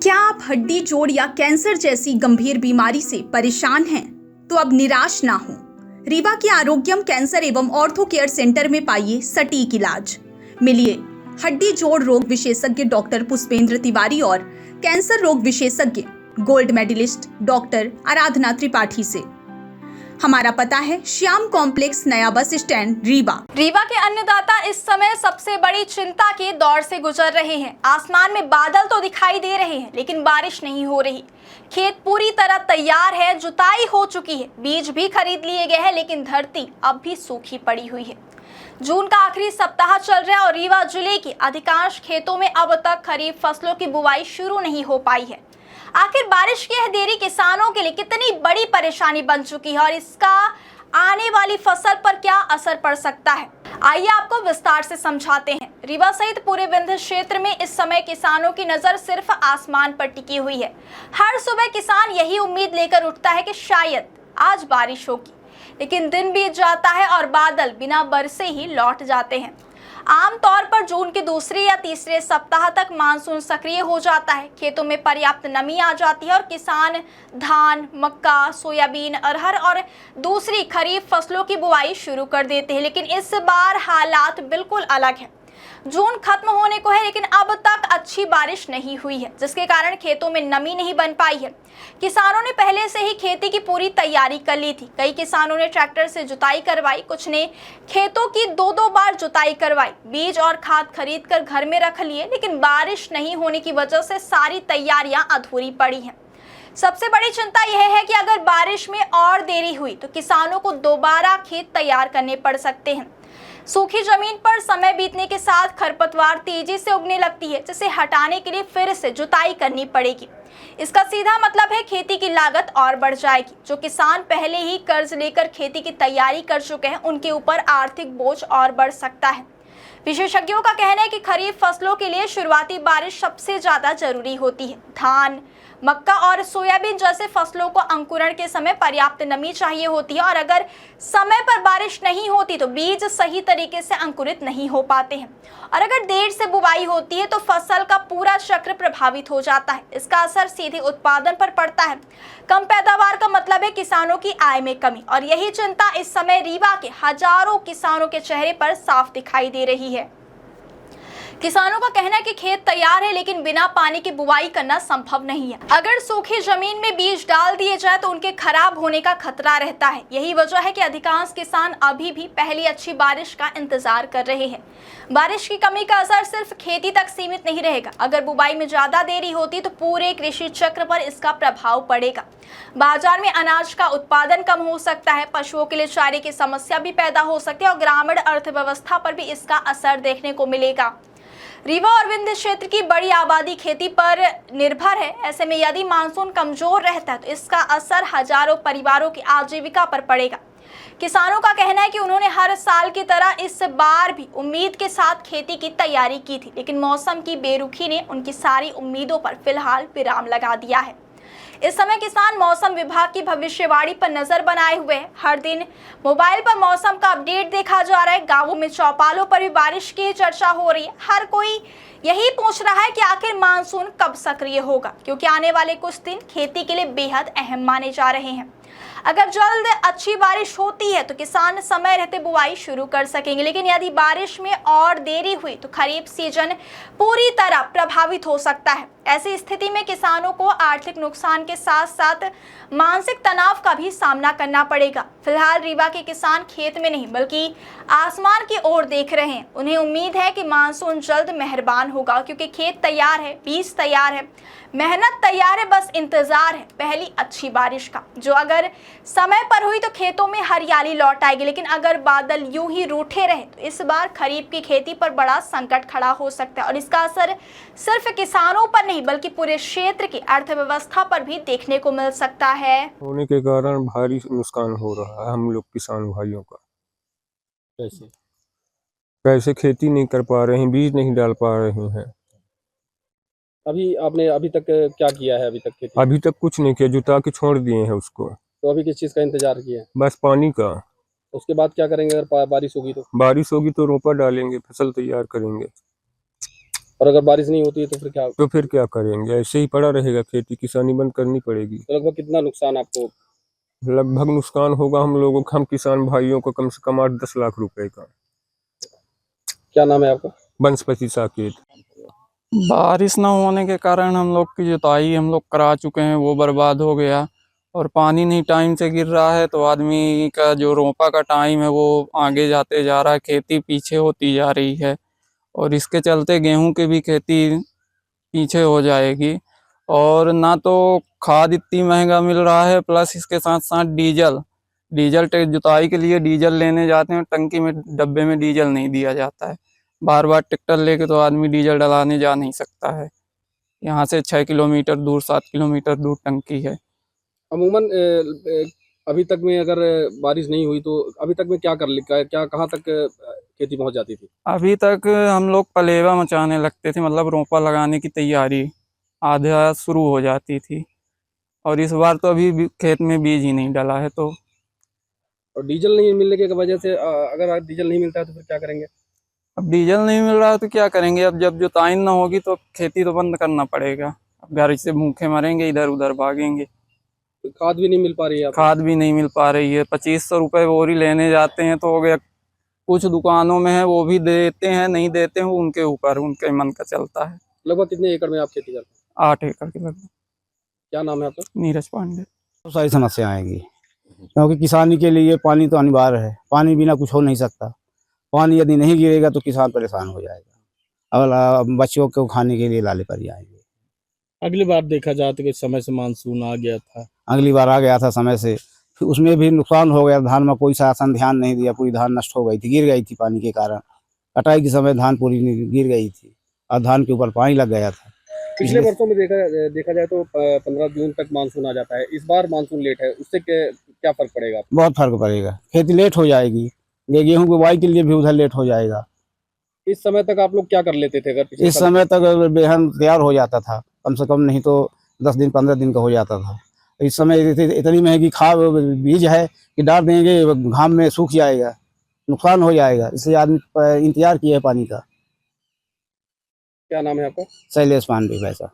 क्या आप हड्डी जोड़ या कैंसर जैसी गंभीर बीमारी से परेशान हैं? तो अब निराश ना हो। रीवा के आरोग्यम कैंसर एवं ऑर्थो केयर सेंटर में पाइए सटीक इलाज। मिलिए हड्डी जोड़ रोग विशेषज्ञ डॉक्टर पुष्पेंद्र तिवारी और कैंसर रोग विशेषज्ञ गोल्ड मेडलिस्ट डॉक्टर आराधना त्रिपाठी से। हमारा पता है श्याम कॉम्प्लेक्स, नया बस स्टैंड, रीवा। रीवा के अन्नदाता इस समय सबसे बड़ी चिंता के दौर से गुजर रहे हैं। आसमान में बादल तो दिखाई दे रहे हैं, लेकिन बारिश नहीं हो रही। खेत पूरी तरह तैयार है, जुताई हो चुकी है, बीज भी खरीद लिए गए हैं, लेकिन धरती अब भी सूखी पड़ी हुई है। जून का आखिरी सप्ताह चल रहा है और रीवा जिले के अधिकांश खेतों में अब तक खरीफ फसलों की बुवाई शुरू नहीं हो पाई है। आखिर बारिश की यह देरी किसानों के लिए कितनी बड़ी परेशानी बन चुकी है और इसका आने वाली फसल पर क्या असर पड़ सकता है, आइए आपको विस्तार से समझाते हैं। रीवा सहित पूरे विंध्य क्षेत्र में इस समय किसानों की नजर सिर्फ आसमान पर टिकी हुई है। हर सुबह किसान यही उम्मीद लेकर उठता है कि शायद आज बारिश होगी, लेकिन दिन बीत जाता है और बादल बिना बरसे ही लौट जाते हैं। आमतौर पर जून के दूसरे या तीसरे सप्ताह तक मानसून सक्रिय हो जाता है, खेतों में पर्याप्त नमी आ जाती है और किसान धान, मक्का, सोयाबीन, अरहर और दूसरी खरीफ फसलों की बुआई शुरू कर देते हैं। लेकिन इस बार हालात बिल्कुल अलग है। जून खत्म होने को है, लेकिन अब तक अच्छी बारिश नहीं हुई है, जिसके कारण खेतों में नमी नहीं बन पाई है। किसानों ने पहले से ही खेती की पूरी तैयारी कर ली थी। कई किसानों ने ट्रैक्टर से जुताई करवाई, कुछ ने खेतों की दो बार जुताई करवाई, बीज और खाद खरीद कर घर में रख लिए, लेकिन बारिश नहीं होने की वजह से सारी तैयारियां अधूरी पड़ी हैं। सबसे बड़ी चिंता यह है कि अगर बारिश में और देरी हुई तो किसानों को दोबारा खेत तैयार करने पड़ सकते हैं। सूखी जमीन पर समय बीतने के साथ खरपतवार तेजी से उगने लगती है, जिसे हटाने के लिए फिर से जुताई करनी पड़ेगी। इसका सीधा मतलब है खेती की लागत और बढ़ जाएगी। जो किसान पहले ही कर्ज लेकर खेती की तैयारी कर चुके हैं, उनके ऊपर आर्थिक बोझ और बढ़ सकता है। विशेषज्ञों का कहना है कि खरीफ फसलों के लिए शुरुआती बारिश सबसे ज्यादा जरूरी होती है। धान, मक्का और सोयाबीन जैसे फसलों को अंकुरण के समय पर्याप्त नमी चाहिए होती है और अगर समय पर बारिश नहीं होती तो बीज सही तरीके से अंकुरित नहीं हो पाते हैं और अगर देर से बुवाई होती है तो फसल का पूरा चक्र प्रभावित हो जाता है। इसका असर सीधे उत्पादन पर पड़ता है। कम पैदावार का मतलब है किसानों की आय में कमी और यही चिंता इस समय रीवा के हजारों किसानों के चेहरे पर साफ दिखाई दे रही है। किसानों का कहना है कि खेत तैयार है, लेकिन बिना पानी की बुवाई करना संभव नहीं है। अगर सूखी जमीन में बीज डाल दिए जाए तो उनके खराब होने का खतरा रहता है। यही वजह है कि अधिकांश किसान अभी भी पहली अच्छी बारिश का इंतजार कर रहे हैं। बारिश की कमी का असर सिर्फ खेती तक सीमित नहीं रहेगा। अगर बुवाई में ज्यादा देरी होती तो पूरे कृषि चक्र पर इसका प्रभाव पड़ेगा। बाजार में अनाज का उत्पादन कम हो सकता है, पशुओं के लिए चारे की समस्या भी पैदा हो सकती है और ग्रामीण अर्थव्यवस्था पर भी इसका असर देखने को मिलेगा। रीवा और विंध्य क्षेत्र की बड़ी आबादी खेती पर निर्भर है। ऐसे में यदि मानसून कमजोर रहता है तो इसका असर हजारों परिवारों की आजीविका पर पड़ेगा। किसानों का कहना है कि उन्होंने हर साल की तरह इस बार भी उम्मीद के साथ खेती की तैयारी की थी, लेकिन मौसम की बेरुखी ने उनकी सारी उम्मीदों पर फिलहाल विराम लगा दिया है। इस समय किसान मौसम विभाग की भविष्यवाणी पर नजर बनाए हुए हैं। हर दिन मोबाइल पर मौसम का अपडेट देखा जा रहा है। गांवों में चौपालों पर भी बारिश की चर्चा हो रही है। हर कोई यही पूछ रहा है कि आखिर मानसून कब सक्रिय होगा, क्योंकि आने वाले कुछ दिन खेती के लिए बेहद अहम माने जा रहे हैं। अगर जल्द अच्छी बारिश होती है तो किसान समय रहते बुआई शुरू कर सकेंगे, लेकिन यदि बारिश में और देरी हुई तो खरीफ सीजन पूरी तरह प्रभावित हो सकता है। ऐसी स्थिति में किसानों को आर्थिक नुकसान के साथ साथ मानसिक तनाव का भी सामना करना पड़ेगा। फिलहाल रीवा के किसान खेत में नहीं बल्कि आसमान की ओर देख रहे हैं। उन्हें उम्मीद है कि मानसून जल्द मेहरबान होगा, क्योंकि खेत तैयार है, बीज तैयार है, मेहनत तैयार है, बस इंतजार है पहली अच्छी बारिश का, जो अगर समय पर हुई तो खेतों में हरियाली लौट आएगी। लेकिन अगर बादल यूं ही रूठे रहे तो इस बार खरीफ की खेती पर बड़ा संकट खड़ा हो सकता है और इसका असर सिर्फ किसानों पर नहीं बल्कि पूरे क्षेत्र की अर्थव्यवस्था पर भी देखने को मिल सकता है। होने के कारण भारी नुकसान हो रहा है हम लोग किसान भाइयों का। कैसे खेती नहीं कर पा रहे हैं, बीज नहीं डाल पा रहे हैं। आपने अभी तक क्या किया है? अभी तक खेती? अभी तक कुछ नहीं किया, जुता के छोड़ दिए हैं उसको। तो अभी किस चीज का इंतजार किया है? बस पानी का। उसके बाद क्या करेंगे अगर बारिश होगी तो? बारिश होगी तो रोपा डालेंगे, फसल तैयार करेंगे। और अगर बारिश नहीं होती है तो फिर क्या? तो फिर क्या करेंगे, ऐसे ही पड़ा रहेगा, खेती किसानी बंद करनी पड़ेगी। तो लगभग कितना नुकसान आपको? लगभग नुकसान होगा हम लोगों को, हम किसान भाइयों को, कम से कम 8-10 लाख रुपए का। क्या नाम है आपका? वनस्पति साकेत। बारिश न होने के कारण हम लोग की जुताई हम लोग करा चुके हैं, वो बर्बाद हो गया। और पानी नहीं टाइम से गिर रहा है तो आदमी का जो रोपा का टाइम है वो आगे जाते जा रहा है, खेती पीछे होती जा रही है। और इसके चलते गेहूं की भी खेती पीछे हो जाएगी। और ना तो खाद इतनी महंगा मिल रहा है, प्लस इसके साथ साथ डीजल जुताई के लिए डीजल लेने जाते हैं, टंकी में डब्बे में डीजल नहीं दिया जाता है। बार बार ट्रैक्टर लेके तो आदमी डीजल डलाने जा नहीं सकता है। यहाँ से 6 किलोमीटर दूर 7 किलोमीटर दूर टंकी है। अमूमन अभी तक में अगर बारिश नहीं हुई तो अभी तक में क्या क्या कहाँ तक खेती पहुंच जाती थी? अभी तक हम लोग पलेवा मचाने लगते थे, मतलब रोपा लगाने की तैयारी आधा शुरू हो जाती थी। और इस बार तो अभी खेत में बीज ही नहीं डला है। तो और डीजल नहीं मिलने की वजह से अगर डीजल नहीं मिलता है तो फिर क्या करेंगे? अब डीजल नहीं मिल रहा है तो क्या करेंगे? अब जब जुताई ना होगी तो खेती तो बंद करना पड़ेगा। अब घर से भूखे मरेंगे, इधर उधर भागेंगे। तो खाद भी नहीं मिल पा रही है आपको? खाद भी नहीं मिल पा रही है। 2500 रुपये बोरी लेने जाते हैं तो हो गया। कुछ दुकानों में है वो भी देते हैं, नहीं देते हैं उनके ऊपर, उनके मन का चलता है। लगभग कितने एकड़ में आप खेती करते हैं? 8 एकड़ के लगभग। क्या नाम है आपका? नीरज पांडे। बहुत सारी समस्या आएंगी, क्योंकि किसानी के लिए पानी तो अनिवार्य है। पानी बिना कुछ हो नहीं सकता। पानी यदि नहीं गिरेगा तो किसान परेशान हो जाएगा। अब बच्चों को खाने के लिए लाले पर जाएंगे। अगली बार देखा जाए तो कि समय से मानसून आ गया था। अगली बार आ गया था समय से, फिर उसमें भी नुकसान हो गया। धान में कोई शासन ध्यान नहीं दिया, पूरी धान नष्ट हो गई थी, गिर गई थी पानी के कारण। कटाई के समय धान पूरी गिर गई थी और धान के ऊपर पानी लग गया था। पिछले वर्षों में देखा जाए तो 15 जून तक मानसून आ जाता है। इस बार मानसून लेट है, उससे क्या फर्क पड़ेगा? बहुत फर्क पड़ेगा, खेती लेट हो जाएगी। ये गेहूं की बुआई के लिए भी उधर लेट हो जाएगा। इस समय तक आप लोग क्या कर लेते थे? अगर इस समय तक बेहन तैयार हो जाता था, कम से कम नहीं तो 10 दिन 15 दिन का हो जाता था। इस समय इतनी महंगी खाद बीज है कि डाल देंगे, घाम में सूख जाएगा, नुकसान हो जाएगा। इसलिए आदमी इंतजार किया है पानी का। क्या नाम है आपका? शैलेश पांडे वैसा।